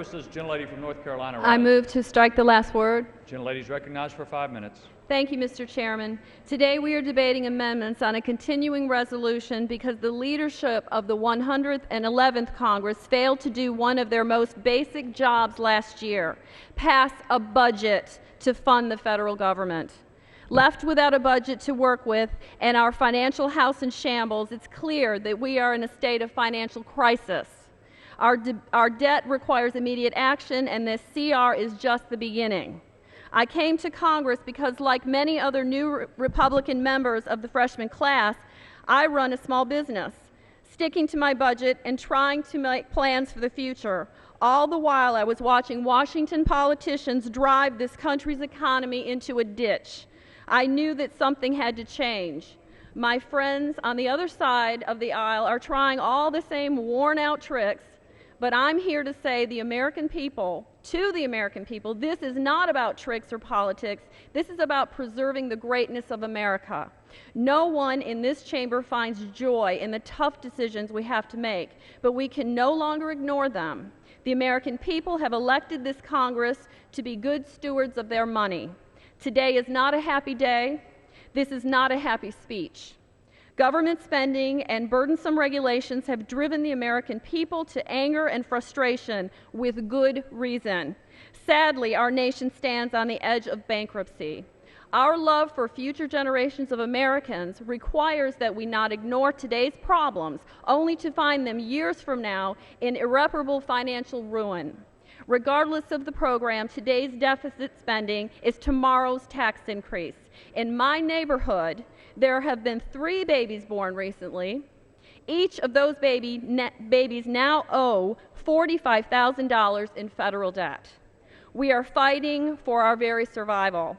This gentlelady from North Carolina. I move to strike the last word. Gentlelady is recognized for 5 minutes. Thank you, Mr. Chairman. Today we are debating amendments on a continuing resolution because the leadership of the 111th Congress failed to do one of their most basic jobs last year, pass a budget to fund the federal government. Left without a budget to work with and our financial house in shambles, it's clear that we are in a state of financial crisis. Our debt requires immediate action, and this CR is just the beginning. I came to Congress because, like many other new Republican members of the freshman class, I run a small business, sticking to my budget and trying to make plans for the future. All the while, I was watching Washington politicians drive this country's economy into a ditch. I knew that something had to change. My friends on the other side of the aisle are trying all the same worn-out tricks, but I'm here to say to the American people, this is not about tricks or politics. This is about preserving the greatness of America. No one in this chamber finds joy in the tough decisions we have to make, but we can no longer ignore them. The American people have elected this Congress to be good stewards of their money. Today is not a happy day. This is not a happy speech. Government spending and burdensome regulations have driven the American people to anger and frustration with good reason. Sadly, our nation stands on the edge of bankruptcy. Our love for future generations of Americans requires that we not ignore today's problems, only to find them years from now in irreparable financial ruin. Regardless of the program, today's deficit spending is tomorrow's tax increase. In my neighborhood, there have been 3 babies born recently. Each of those babies now owe $45,000 in federal debt. We are fighting for our very survival.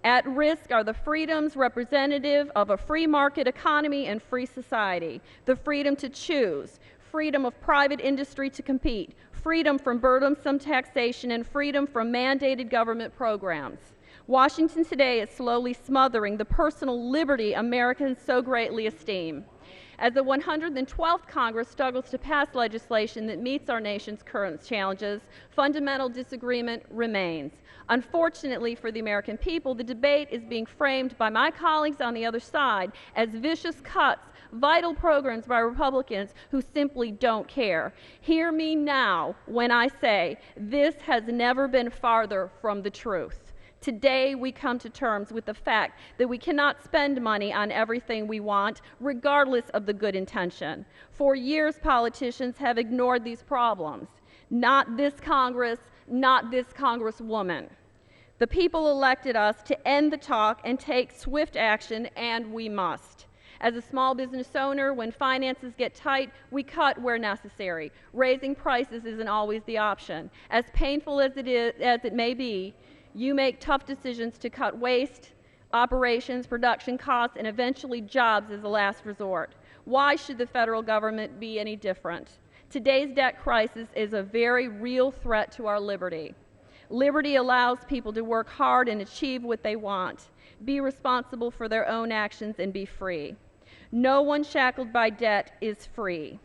At risk are the freedoms representative of a free market economy and free society, the freedom to choose, freedom of private industry to compete, freedom from burdensome taxation, and freedom from mandated government programs. Washington today is slowly smothering the personal liberty Americans so greatly esteem. As the 112th Congress struggles to pass legislation that meets our nation's current challenges, fundamental disagreement remains. Unfortunately for the American people, the debate is being framed by my colleagues on the other side as vicious cuts, vital programs by Republicans who simply don't care. Hear me now when I say this has never been farther from the truth. Today, we come to terms with the fact that we cannot spend money on everything we want, regardless of the good intention. For years, politicians have ignored these problems. Not this Congress, not this Congresswoman. The people elected us to end the talk and take swift action, and we must. As a small business owner, when finances get tight, we cut where necessary. Raising prices isn't always the option. As painful as it may be, you make tough decisions to cut waste, operations, production costs, and eventually jobs as a last resort. Why should the federal government be any different? Today's debt crisis is a very real threat to our liberty. Liberty allows people to work hard and achieve what they want, be responsible for their own actions, and be free. No one shackled by debt is free.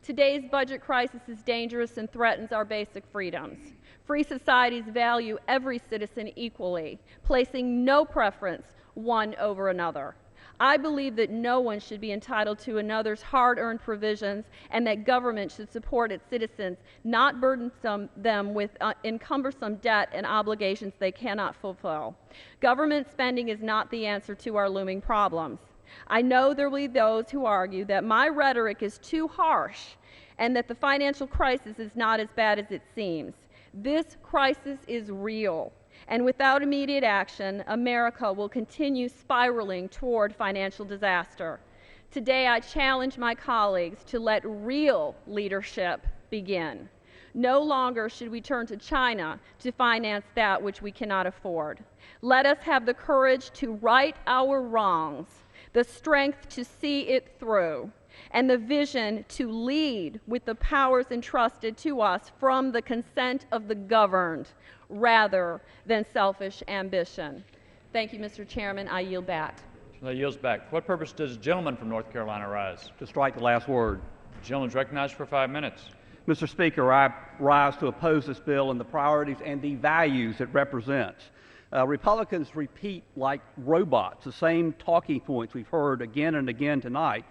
Today's budget crisis is dangerous and threatens our basic freedoms. Free societies value every citizen equally, placing no preference one over another. I believe that no one should be entitled to another's hard-earned provisions and that government should support its citizens, not burden them with encumbersome debt and obligations they cannot fulfill. Government spending is not the answer to our looming problems. I know there will be those who argue that my rhetoric is too harsh and that the financial crisis is not as bad as it seems. This crisis is real, and without immediate action, America will continue spiraling toward financial disaster. Today, I challenge my colleagues to let real leadership begin. No longer should we turn to China to finance that which we cannot afford. Let us have the courage to right our wrongs, the strength to see it through, and the vision to lead with the powers entrusted to us from the consent of the governed rather than selfish ambition. Thank you, Mr. Chairman. I yield back. That yields back. For what purpose does the gentleman from North Carolina rise? To strike the last word. The gentleman is recognized for 5 minutes. Mr. Speaker, I rise to oppose this bill and the priorities and the values it represents. Republicans repeat like robots the same talking points we've heard again and again tonight,